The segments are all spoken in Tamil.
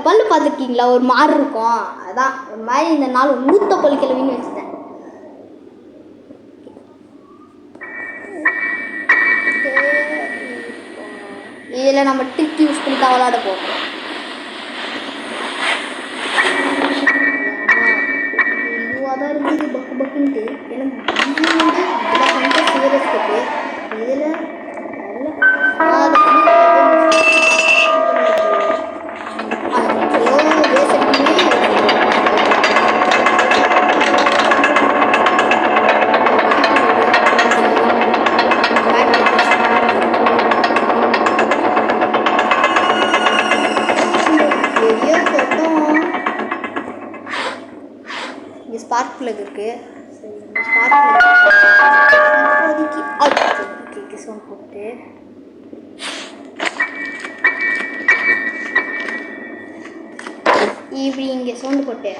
பல்லு பார்த்துருக்கீங்களா? ஒரு மாதிரி இருக்கும். அதான் ஒரு மாதிரி இந்த நாள் மூத்த பல் கிழவின்னு வச்சுட்டேன். இதில் நம்ம ட்ரிக் யூஸ் பண்ணி தான் விளாட போகிறோம். இதுவாக தான் இருக்குது பக்கு பக்குன்ட்டு. எனக்கு சீரியஸ் இருக்கு. இதில் ஸ்பார்க் பிளக் இருக்கு. சரி, இந்த ஸ்பார்க் பிளக் சவுண்ட் போட்டு இப்படி இங்கே சவுண்ட் போட்டு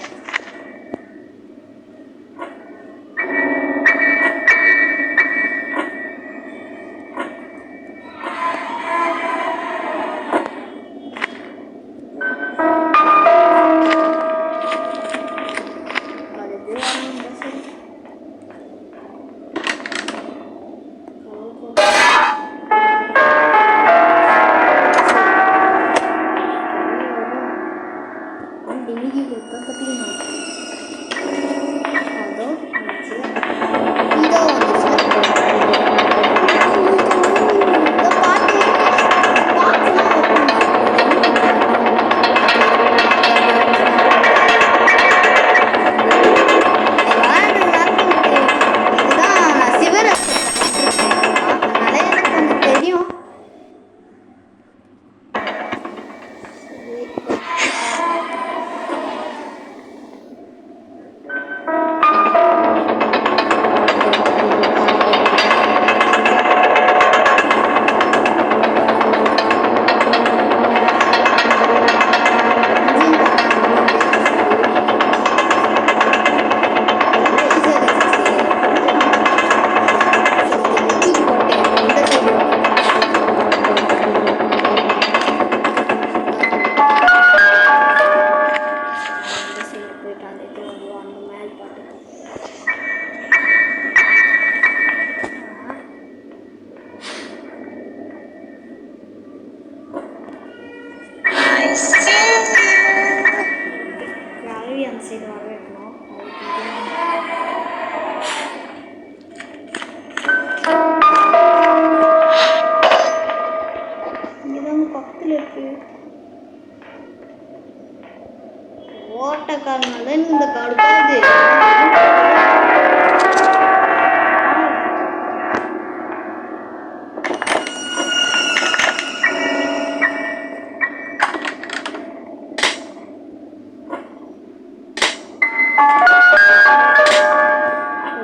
ஓட்டக்காரனால இந்த கடுப்பாது.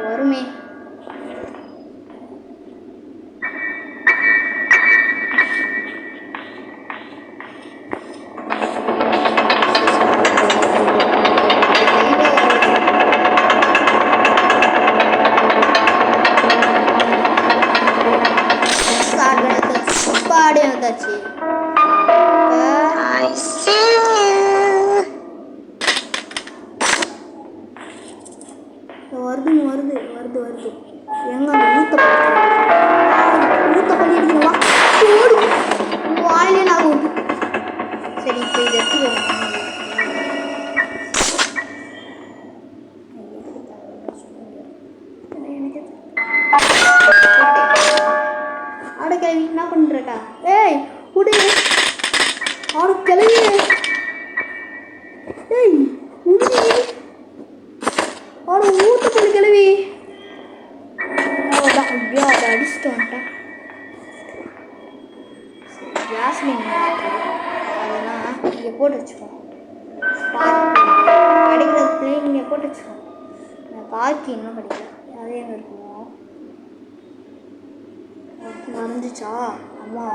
வருமே வந்தாச்சு. வருது வருது வருது. எங்க அந்த ஊத்த பண்ணிடுவா வாயிலே நான் ஊத்து. சரி, இப்போ இதை எடுத்து ஆட கிளவி என்ன பண்ணுறக்கா? ஏய் உடு ஆட கிளவி. ஏய் உடு ஆட ஊத்த பண்ணி கிளவி. அப்படியே அதை அடிச்சுட்டு வந்துட்டேன். ஜாஸ்மின் அதெல்லாம் இங்கே போட்டு வச்சுக்கோம். கிடைக்கிறதுக்கு இங்கே போட்டு வச்சுக்கோம். பாக்கி இன்னும் கிடைக்கல. அதே எங்கே இருக்குமோ மறந்துச்சா அம்மா.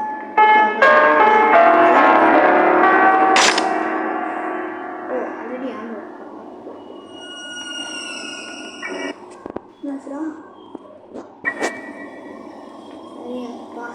ஓ ஆல்ரெடி ஆன் சரிப்பா.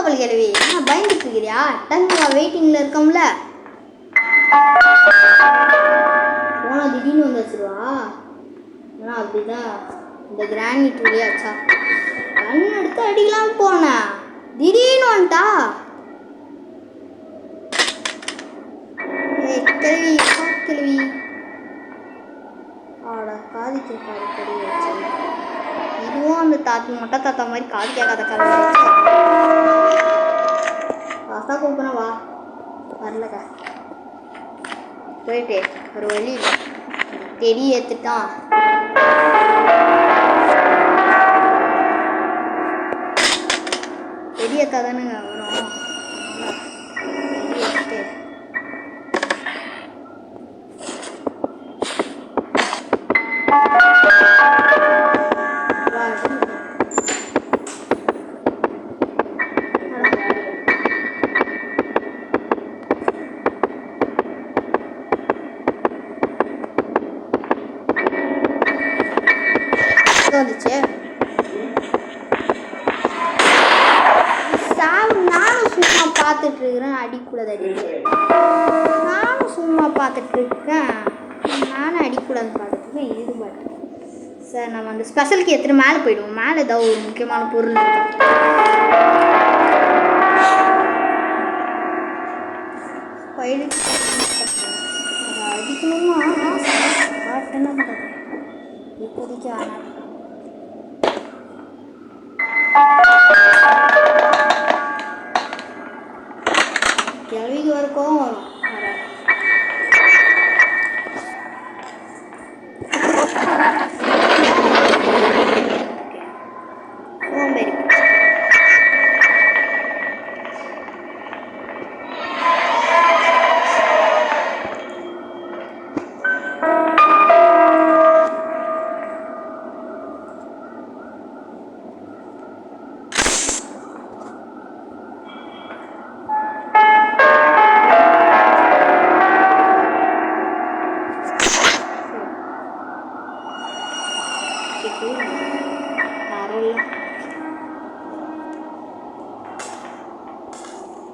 மூத்தவள் கேள்வி பயந்துட்டு இருக்கிறியா? டங்குவா வெயிட்டிங்ல இருக்கோம்ல. போனா திடீர்னு வந்து வச்சிருவா. ஆனால் அப்படிதான் இந்த கிரானைட் வழியாச்சா கண் எடுத்து அடிக்கலாம் போனேன். திடீர்னு வந்துட்டா. கேள்வி கேள்வி ஆட காதிக்கு காது கறி வச்சு இதுவும் அந்த மொட்டை தாத்தா மாதிரி காது கேட்காத கதை காசா கூப்பிட்றேன் வா. வரலக்கா போயிட்டு ஒரு வழி தெரி ஏற்றுட்டான். தெரி ஏற்றாதானுங்க வரும். தெரி ஏற்றுட்டு வந்துச்சு. நானும் சும்மா பார்த்துட்டு இருக்கிறேன். அடிக்கூடாது நானும் சும்மா பார்த்துட்டு இருக்கேன். நானும் அடிக்கூடாதுன்னு பார்த்துட்டு இருக்கேன். இது பாட்டு சார் நம்ம அந்த ஸ்பெஷலுக்கு எடுத்துகிட்டு மேலே போயிடுவோம். மேலே ஏதாவது ஒரு முக்கியமான பொருள் அடிக்கணுமா காட்டுன்னு இப்போதைக்கு ஆனால் கேள்விக்கு வரைக்கும் வரும்.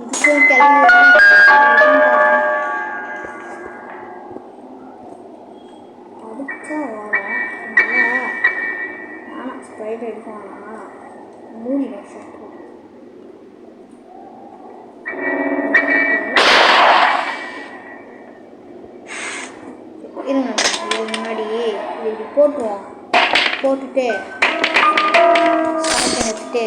இதுக்கும் கிளம்பி அதுக்கா வரும். ஆனால் ஸ்ப்ரைட் எடுக்கணும்னா மூணு வருஷம் இருங்க. இதுக்கு முன்னாடி இது போட்டுருவோம். போட்டுட்டு எடுத்துட்டு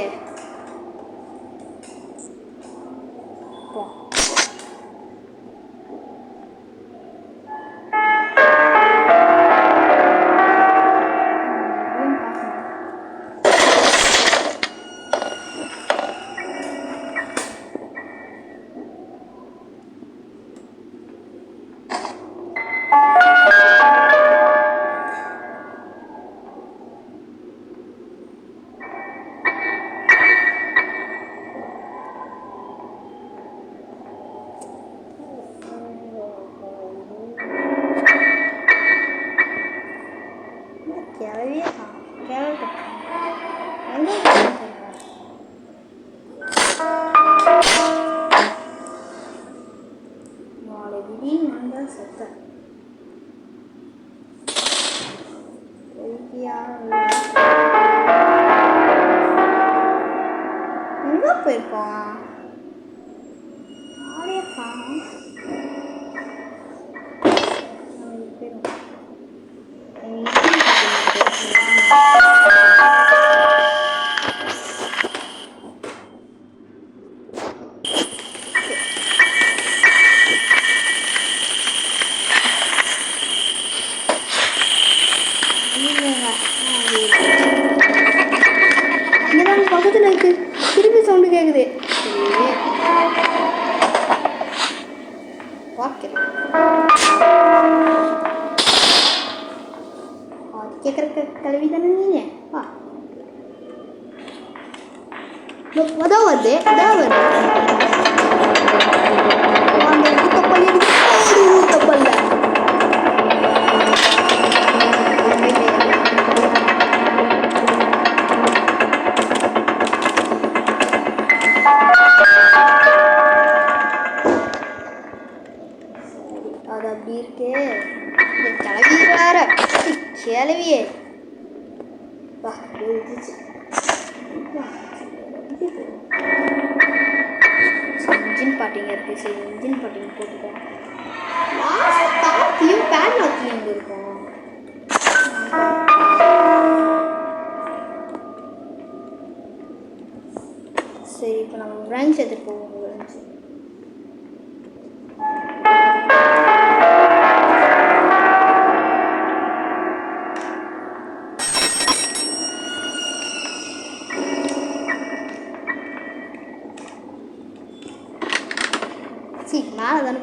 எங்கே போயிருக்கோம்? பக்கத்தில் இருக்கு. திருப்பி சவுண்டு கேட்குது. கேட்குற கல்வி தானே நீங்க வா. அதான் வருது அதான் வருது. அந்த ஊத்தப்பள்ளி ஊத்தப்பல்ல சரி இப்போ நம்ம பிரான்ச் எடுத்துகிட்டு போவோம். பிரான்ச் மேலே தானே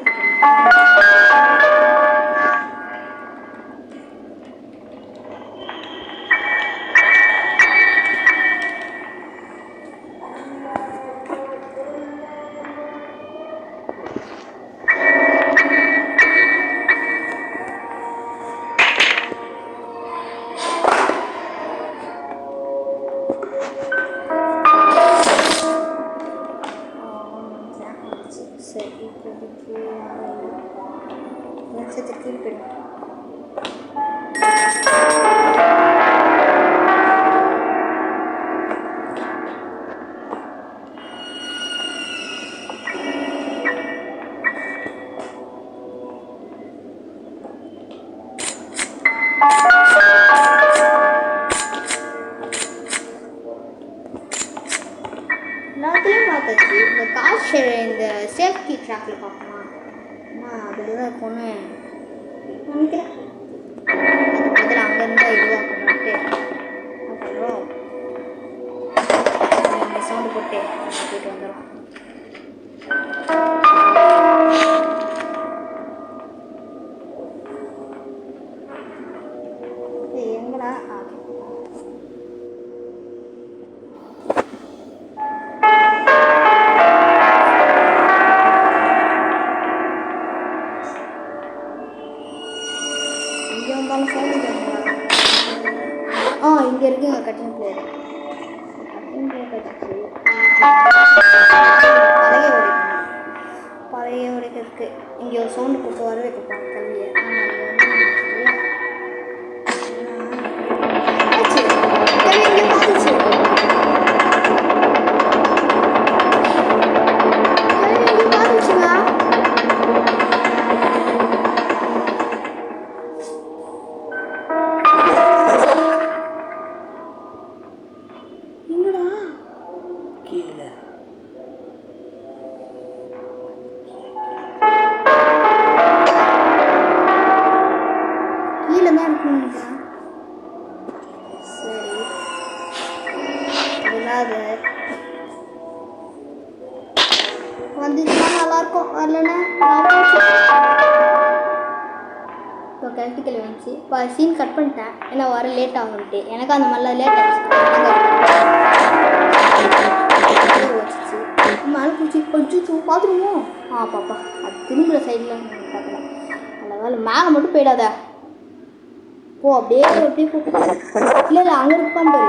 சரி இப்போதைக்கு லட்சத்துக்கு போயிடும். எல்லாத்தையும் பார்த்தாச்சு. இந்த காசு இந்த சேஃப்டி ட்ராக்கில் பார்க்கணும். ஆனால் அதில் தான் இருக்கும்னு நினைக்கிறேன். அது பதில் அங்கே இருந்தால் இதுவாக பண்ணிட்டு அப்புறம் இந்த சவுண்டு போட்டு போயிட்டு வந்துடும். எங்கடா இங்கே இருக்குங்க கட்டிங் பிளேயர். கட்டிங் பிளேயர் கட்டிச்சு பழைய உடைக்கிறதுக்கு இங்கே ஒரு சவுண்டு போட்டு வர வைக்கப்பாங்க கல்வியை. வந்துச்சுன்னா நல்லாயிருக்கும். வரலன்னா இப்போ கல்விக்கலை வந்துச்சு. இப்போ சீன் கட் பண்ணிட்டேன். ஏன்னா வர லேட் ஆகும்ட்டு. எனக்கு அந்த மாதிரிலாம் லேட் ஆகிடுச்சு. வச்சிச்சு மேலே பிடிச்சி கொஞ்சம் பார்த்துருமோ. பாப்பா அது திரும்புகிற சைடில் பார்க்கலாம். நல்ல வேலை மேலே மட்டும் போயிடாத. போ அப்படியே அப்படியே போ. இல்லை இல்லை அங்கே இருப்பான் பாரு.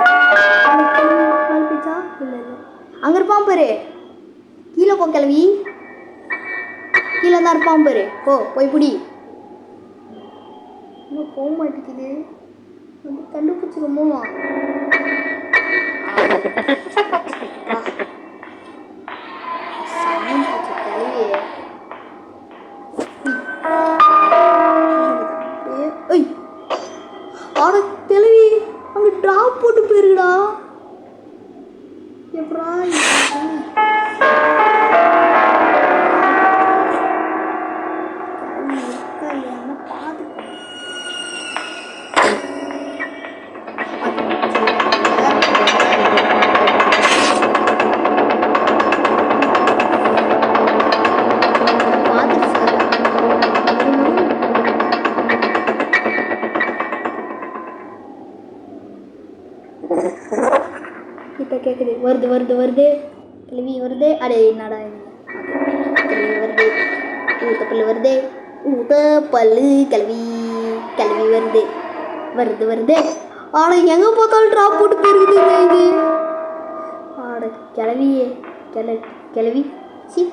மேலே போயிச்சா? இல்லை இல்லை அங்கே இருப்பான் பாரு. கீழே போ கிளவி. கீழே தான் இருப்பான் பாரு. போய் பிடி. இன்னும் போக மாட்டேங்குது. வந்து கண்டுபிடிச்சிருமோ. கிளவி அங்கே ட்ராப் போட்டு போயிருக்கடா. எப்படா இப்போ கேட்குது. வருது வருது வருது கிளவி வருது. அடே என்னடா கிளவி வருது. ஊத்தப்பல்லு வருது. ஊத்தப்பல்லு கிளவி கிளவி வருது வருது வருது. ஆனால் எங்கே பார்த்தாலும் ட்ராப் போட்டு போயிருக்குது இது. ஆட கிளவியே கிளவி சி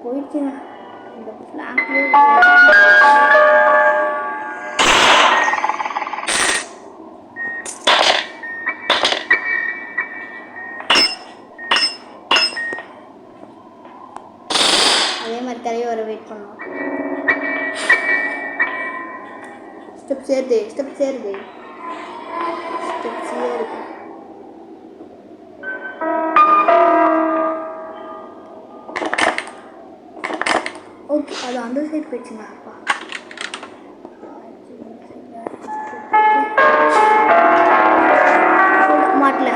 போயிடுச்சுங்க. இந்த பிளாங்க்லேயே தலையை வர வெயிட் பண்ணோம். ஸ்டெப் சேருது ஓகே, அது அந்த சைடு போயிடுச்சுங்க. அப்பா மாட்டல.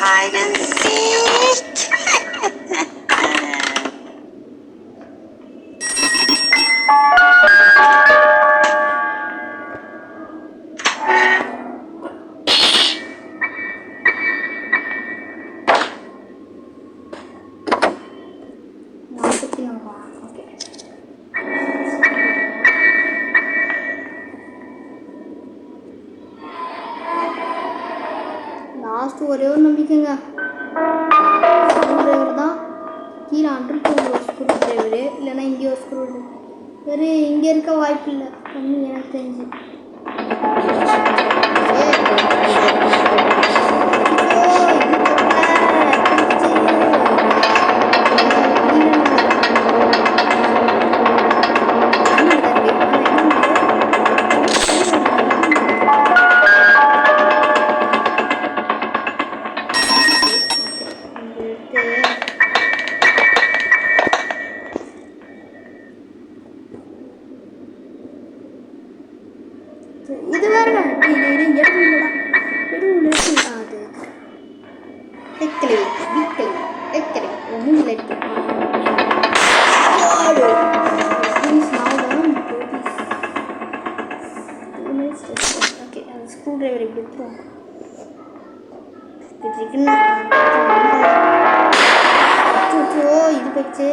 Hide and seek. Okay, last ஒரே ஒரு நம்பிக்கைங்க. ஸ்க்ரூ டிரைவர் தான் கீழே அன்றிருக்கு. ஒரு ஸ்க்ரூ டிரைவரு இல்லைன்னா இங்கே ஒரு ஸ்க்ரூ டிரைவர் இங்கே இருக்க வாய்ப்பு இல்லை கம்மி எனக்கு தெரிஞ்சு. இது வேறடா, இது எடுக்கலடா, அது எக்கலை மூஞ்சில் எடுத்து. ஓகே, அது ஸ்க்ரூ டிரைவர் இப்படி எடுத்துருவோம். இது போச்சு.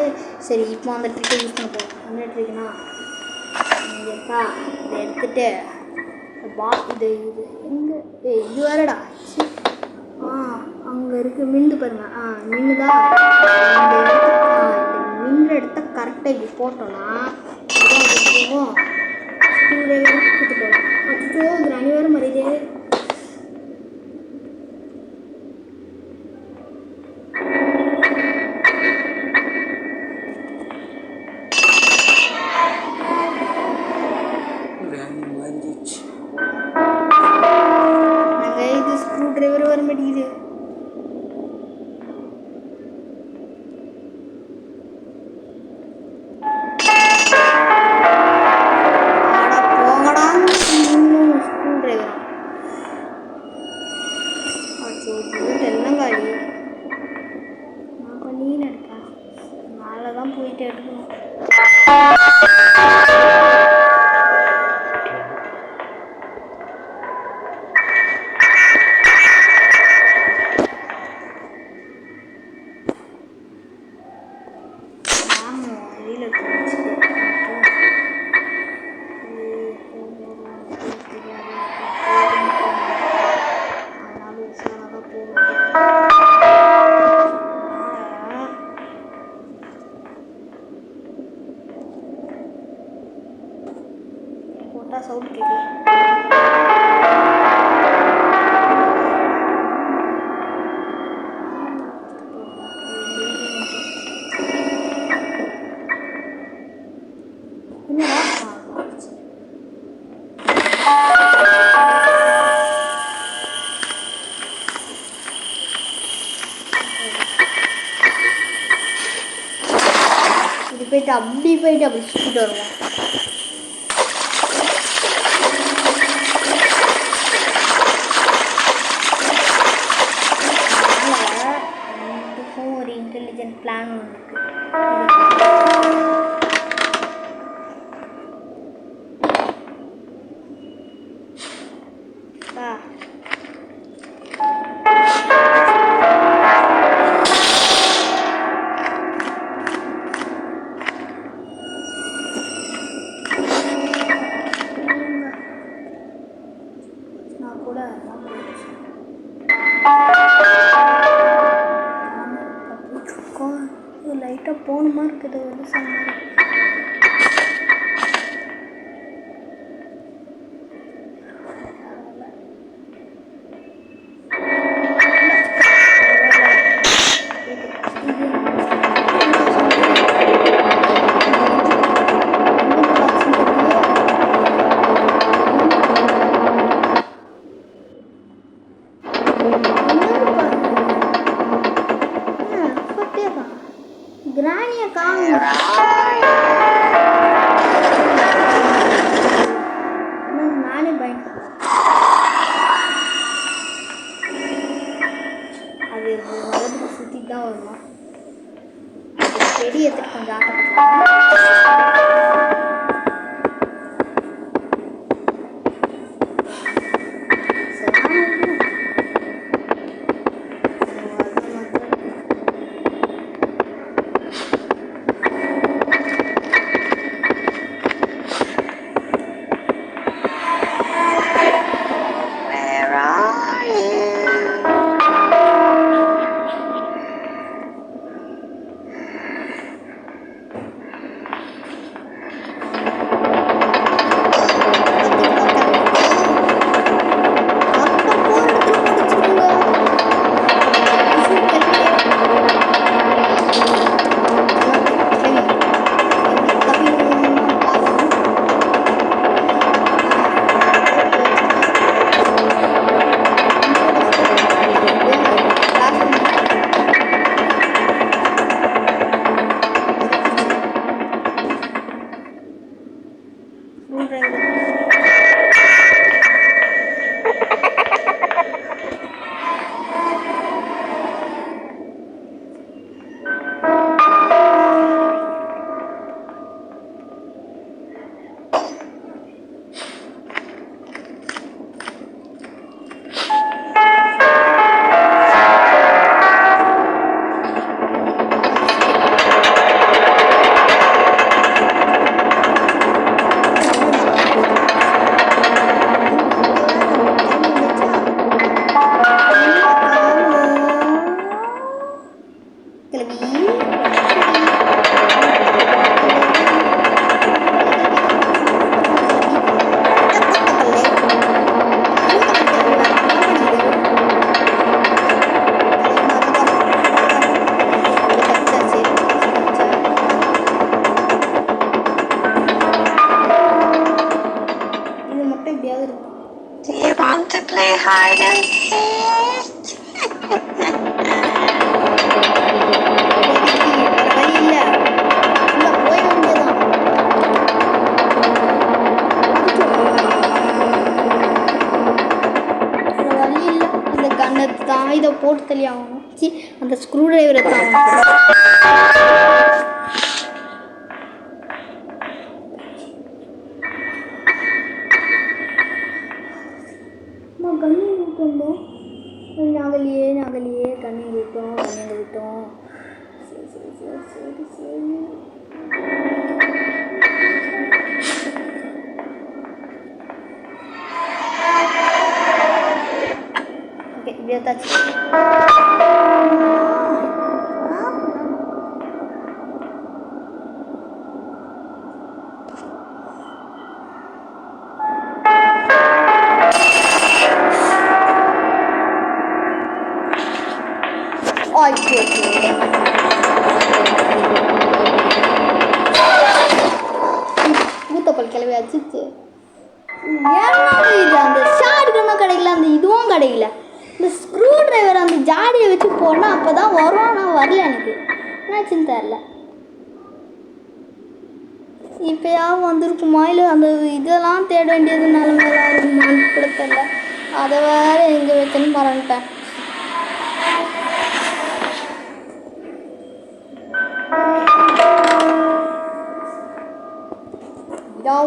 சரி, இப்போ அந்த ட்ரிக்கை யூஸ் பண்ண போகிறோம். என்ன ட்ரிக்னா, இங்கேப்பா இதை எடுத்துட்டு இது எங்கே இது வேறடா. அங்கே இருக்குது மின்னு பாருங்க. மின்னுதா. இந்த மின்னுற இடத்த கரெக்டாக இப்படி போட்டோன்னா போகும். ஸ்க்ரூ டிரைவர் கொடுத்து போகலாம். அச்சோ, இது அனிவாரம் மறையுதே. இது ஸ்க்ரூ டிரைவர் வர மாட்டேங்குது. போகடா ஸ்க்ரூ டிரைவர். எல்லாம் காலி. நான் பண்ணின்னு எடுப்பேன். மேலே தான் போயிட்டு எடுக்கணும். போட்டா சவுண்ட் கேட்கல. இது போயிட்டு அப்படி சுற்றிட்டு வருவோம். ஒரு இன்டெலிஜென்ட் பிளான் ஒன்று இருக்கு. நான் கூட லைட்டாக போகணுமா இருக்குது ஒரு சமையல். ட்ரெயின். அது வரதுக்கு சுற்றி தான் வரணும். வெடி எடுத்துட்டு கொஞ்சம் Where are you? Do you want to play hide and seek? இதை போட்டு தள்ளி ஆகணும். அந்த ஸ்க்ரூ டிரைவரை தான் கண்ணி விட்டோம். நகலியே கண்ணி விட்டோம். சரி சரி சரி சரி சரி ஓகே இப்படியே தாச்சு. ஊத்தப்பல் கிளவி அடிச்சிச்சு. இது அந்த ஷார்ட்கனும் கிடைக்கல, அந்த இதுவும் கிடைக்கல. இந்த ஸ்க்ரூ டிரைவர் அந்த ஜாடியை வச்சு போனால் அப்போ தான் வரும். ஆனால் வரல, எனக்கு என்னாச்சுன்னு தெரில. இப்போயாவது வந்திருக்குமா இல்லை அந்த இதெல்லாம் தேட வேண்டியது நிலமையெல்லாம் இருக்குமான்னு கூட தெரில. அதை வேறு எங்கே வச்சுன்னு மறந்துட்டேன்.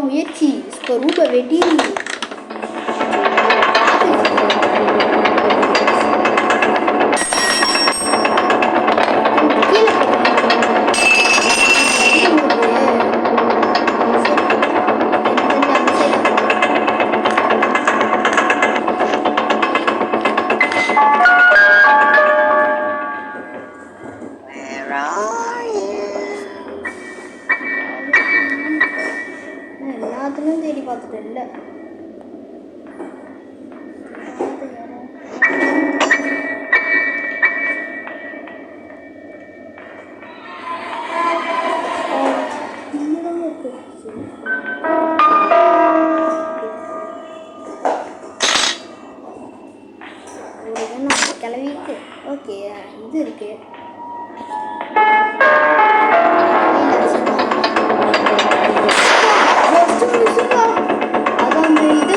முயற்சி ஸ்வரூப வெட்டி எல்லாத்துலையும் தேடி பார்த்துட்டு இல்லை. கிளவிட்டு ஓகே இது இருக்கு. அதான் இது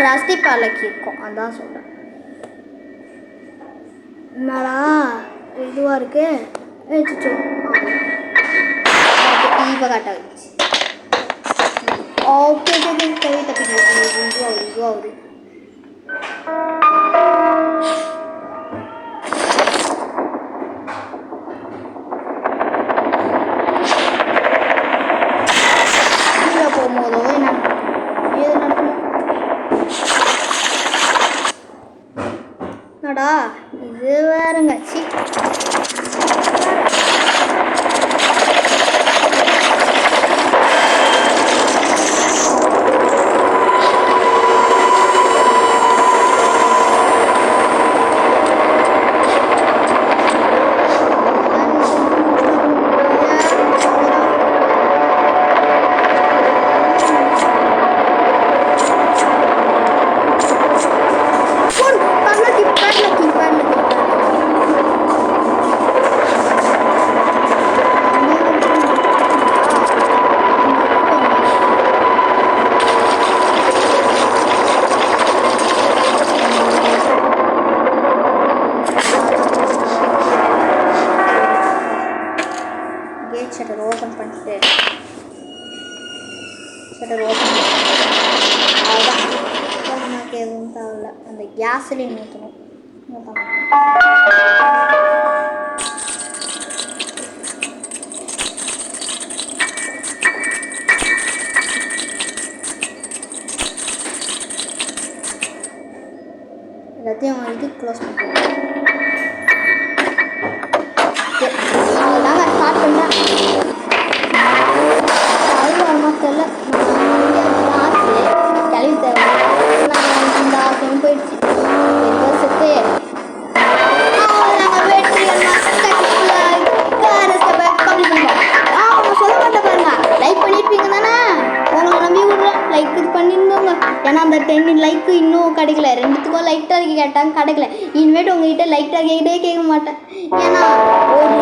ரஸ்டி பாலக்கி இருக்கும், அதான் சொல்கிறேன். என்னடா இதுவாக இருக்கு. இப்போ கரெக்டாக இருந்துச்சு. ஓகே ஓகே கவி தப்பிக்க இதுவாகுது. கீழே போகும்போதோ என்ன ஏது நடக்கும். என்னடா இது வேறுங்க. சி ஷட்டர் ஓப்பன் பண்ணிட்டு அவ்வளோதான். நமக்கு எதுவும் தேவையில்ல. அந்த கேஸ்லேயும் ஊற்றணும். எல்லாத்தையும் இது க்ளோஸ் பண்ணுறோம். ஸ்டார்ட் பண்ணுறேன். தெரியல ஆசை கிளம்பி தேவை. இந்த ஆசையும் போயிடுச்சு. வருஷத்து சொல்ல மாட்டேன் பாருங்க. லைக் பண்ணியிருப்பீங்க தானே, உங்களை நம்பி விடுறேன். லைக் இது பண்ணியிருந்தோங்க. ஏன்னா அந்த 10 லைக்கு இன்னும் கிடைக்கல. 2த்துக்கும் லைக் டார்கெட் கேட்டாங்க, கிடைக்கல. இனிமேட்டு உங்ககிட்ட லைக் டார்கெட்டே கேட்க மாட்டேன். ஏன்னா ஒரு